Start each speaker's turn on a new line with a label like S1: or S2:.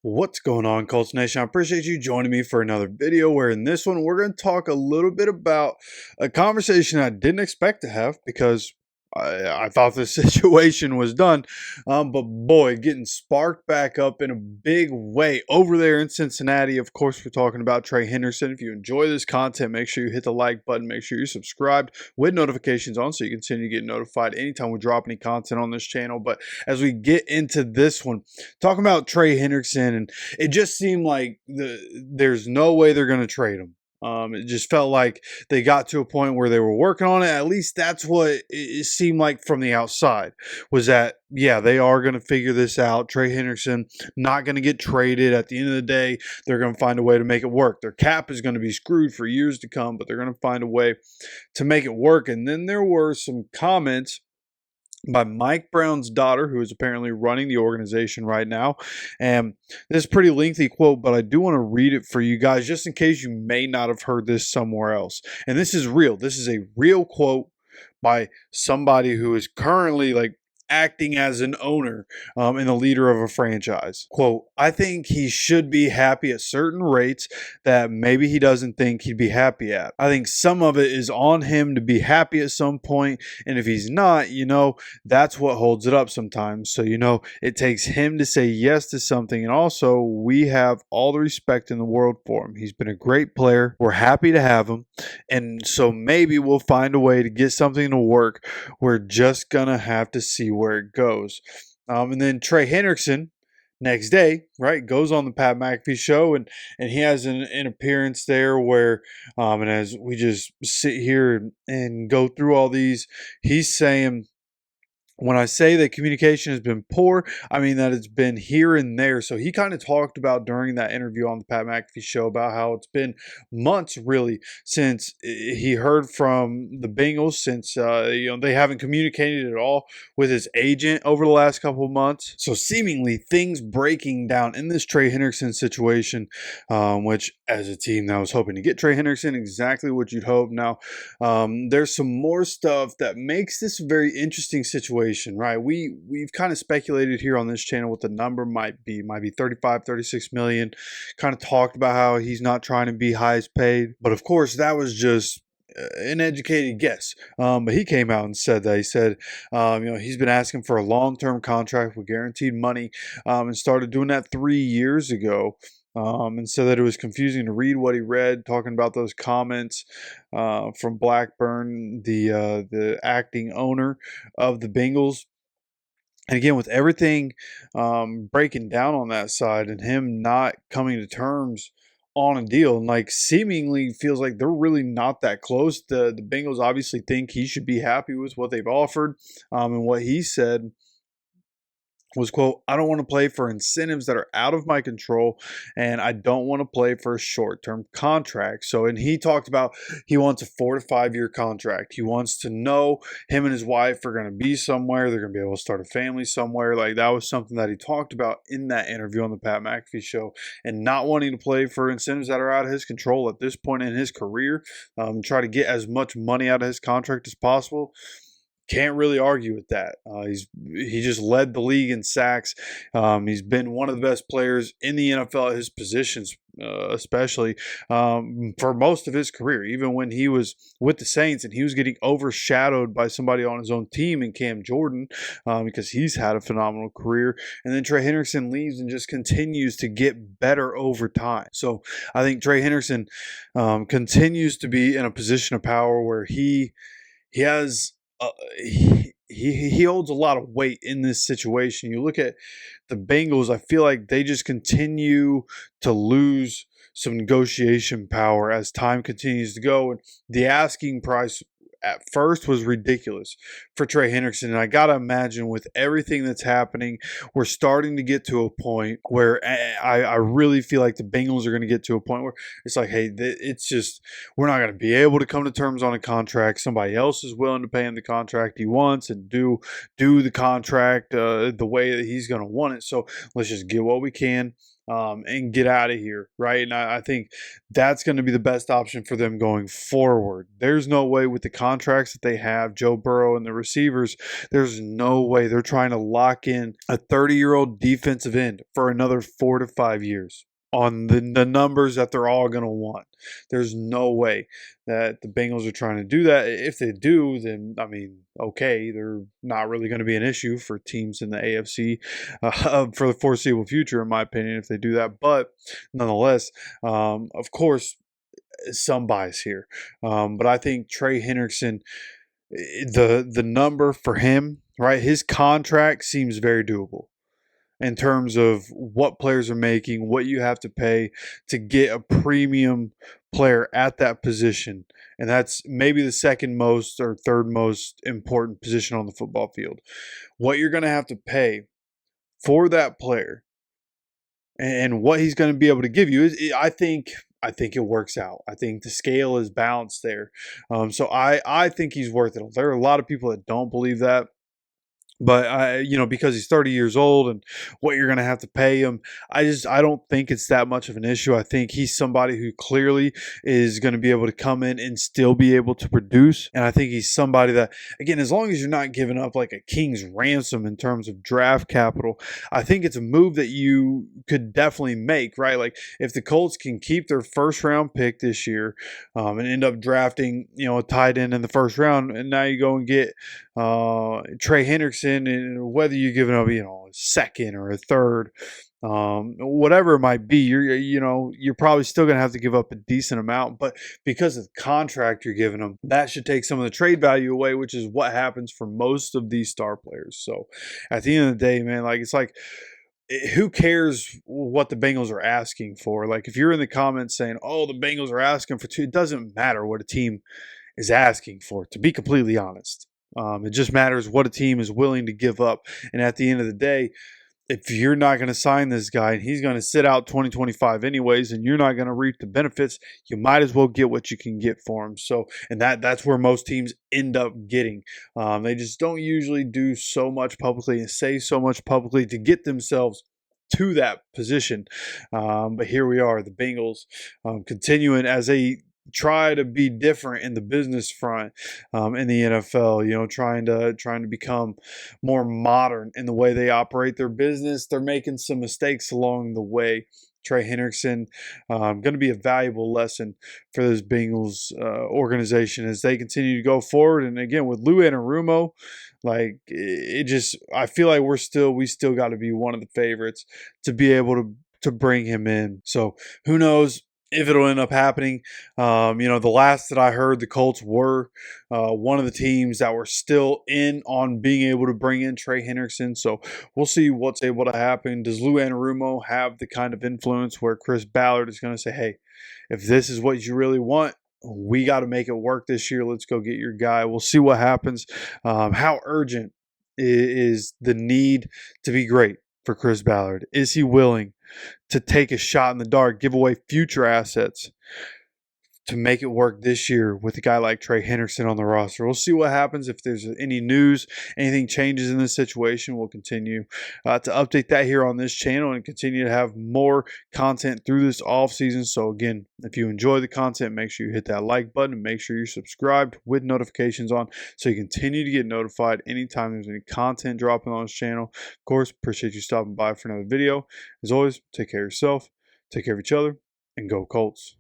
S1: What's going on, Colts Nation? I appreciate you joining me for another video where in this one we're going to talk a little bit about a conversation I didn't expect to have because I thought this situation was done. But boy, getting sparked back up in a big way over there in Cincinnati. Of course, we're talking about Trey Henderson. If you enjoy this content, make sure you hit the like button. Make sure you're subscribed with notifications on so you continue to get notified anytime we drop any content on this channel. But as we get into this one, talking about Trey Henderson, and it just seemed like there's no way they're going to trade him. It just felt like they got to a point where they were working on it. At least that's what it seemed like from the outside, was that, yeah, they are going to figure this out. Trey Henderson not going to get traded. At the end of the day, they're going to find a way to make it work. Their cap is going to be screwed for years to come, but they're going to find a way to make it work. And then there were some comments by Mike Brown's daughter, who is apparently running the organization right now. And this is a pretty lengthy quote, but I do want to read it for you guys just in case you may not have heard this somewhere else. And this is real. This is a real quote by somebody who is currently acting as an owner and the leader of a franchise. Quote, "I think he should be happy at certain rates that maybe he doesn't think he'd be happy at. I think some of it is on him to be happy at some point, and if he's not, that's what holds it up sometimes. So, it takes him to say yes to something, and also we have all the respect in the world for him. He's been a great player. We're happy to have him, and so maybe we'll find a way to get something to work. We're just gonna have to see where it goes." And then Trey Henderson next day, right, goes on the Pat McAfee show, and he has an appearance there where, and as we just sit here and go through all these, he's saying, "When I say that communication has been poor, I mean that it's been here and there." So he kind of talked about during that interview on the Pat McAfee show about how it's been months really since he heard from the Bengals, since they haven't communicated at all with his agent over the last couple of months. So seemingly things breaking down in this Trey Henderson situation, which as a team that was hoping to get Trey Henderson, exactly what you'd hope. Now, there's some more stuff that makes this a very interesting situation. Right, we've kind of speculated here on this channel what the number might be 35, 36 million. Kind of talked about how he's not trying to be highest paid, but of course that was just an educated guess. But he came out and said that. He said, he's been asking for a long-term contract with guaranteed money, and started doing that 3 years ago. And so that it was confusing to read what he read, talking about those comments from Blackburn, the acting owner of the Bengals. And again, with everything breaking down on that side and him not coming to terms on a deal, and seemingly feels like they're really not that close. The Bengals obviously think he should be happy with what they've offered, and what he said was, quote, "I don't want to play for incentives that are out of my control, and I don't want to play for a short-term contract." So, and he talked about he wants a 4 to 5 year contract. He wants to know him and his wife are going to be somewhere. They're going to be able to start a family somewhere. That was something that he talked about in that interview on the Pat McAfee show, and not wanting to play for incentives that are out of his control at this point in his career. Try to get as much money out of his contract as possible. Can't really argue with that. He just led the league in sacks. He's been one of the best players in the NFL at his positions, especially for most of his career. Even when he was with the Saints and he was getting overshadowed by somebody on his own team in Cam Jordan, because he's had a phenomenal career. And then Trey Henderson leaves and just continues to get better over time. So I think Trey Henderson continues to be in a position of power where he has he holds a lot of weight in this situation. You look at the Bengals, I feel like they just continue to lose some negotiation power as time continues to go. And the asking price at first was ridiculous for Trey Henderson. And I got to imagine with everything that's happening, we're starting to get to a point where I really feel like the Bengals are going to get to a point where it's like, hey, it's just, we're not going to be able to come to terms on a contract. Somebody else is willing to pay him the contract he wants and do the contract the way that he's going to want it. So let's just get what we can. and get out of here, right? And I think that's going to be the best option for them going forward. There's no way with the contracts that they have, Joe Burrow and the receivers, there's no way they're trying to lock in a 30-year-old defensive end for another 4 to 5 years on the numbers that they're all going to want. There's no way that the Bengals are trying to do that. If they do, then, I mean, okay, they're not really going to be an issue for teams in the AFC for the foreseeable future, in my opinion, if they do that. But nonetheless, of course, some bias here. But I think Trey Hendrickson, the number for him, right, his contract seems very doable in terms of what players are making, what you have to pay to get a premium player at that position. And that's maybe the second most or third most important position on the football field. What you're going to have to pay for that player and what he's going to be able to give you is, I think it works out. I think the scale is balanced there. So I think he's worth it. There are a lot of people that don't believe that. But because he's 30 years old and what you're going to have to pay him, I don't think it's that much of an issue. I think he's somebody who clearly is going to be able to come in and still be able to produce. And I think he's somebody that, again, as long as you're not giving up like a king's ransom in terms of draft capital, I think it's a move that you could definitely make, right? Like if the Colts can keep their first round pick this year and end up drafting, a tight end in the first round, and now you go and get Trey Hendrickson, and whether you're giving up, a second or a third, whatever it might be, you're probably still going to have to give up a decent amount. But because of the contract you're giving them, that should take some of the trade value away, which is what happens for most of these star players. So at the end of the day, man, it's like, who cares what the Bengals are asking for? Like if you're in the comments saying, "Oh, the Bengals are asking for 2," it doesn't matter what a team is asking for, to be completely honest. It just matters what a team is willing to give up. And at the end of the day, if you're not going to sign this guy and he's going to sit out 2025 anyways, and you're not going to reap the benefits, you might as well get what you can get for him. So, and that's where most teams end up getting. They just don't usually do so much publicly and say so much publicly to get themselves to that position. But here we are, the Bengals continuing as a try to be different in the business front in the NFL, trying to become more modern in the way they operate their business. They're making some mistakes along the way. Trey Hendrickson going to be a valuable lesson for this Bengals organization as they continue to go forward. And again, with Lou Anarumo, I feel like we still got to be one of the favorites to be able to bring him in. So who knows if it'll end up happening. The last that I heard, the Colts were one of the teams that were still in on being able to bring in Trey Hendrickson. So we'll see what's able to happen. Does Lou Anarumo have the kind of influence where Chris Ballard is going to say, "Hey, if this is what you really want, we got to make it work this year. Let's go get your guy." We'll see what happens. How urgent is the need to be great for Chris Ballard? Is he willing to take a shot in the dark, give away future assets to make it work this year with a guy like Trey Hendrickson on the roster? We'll see what happens. If there's any news, anything changes in this situation, we'll continue to update that here on this channel and continue to have more content through this off season. So again, if you enjoy the content, make sure you hit that like button and make sure you're subscribed with notifications on so you continue to get notified anytime there's any content dropping on this channel. Of course, appreciate you stopping by for another video. As always, take care of yourself, take care of each other, and go Colts.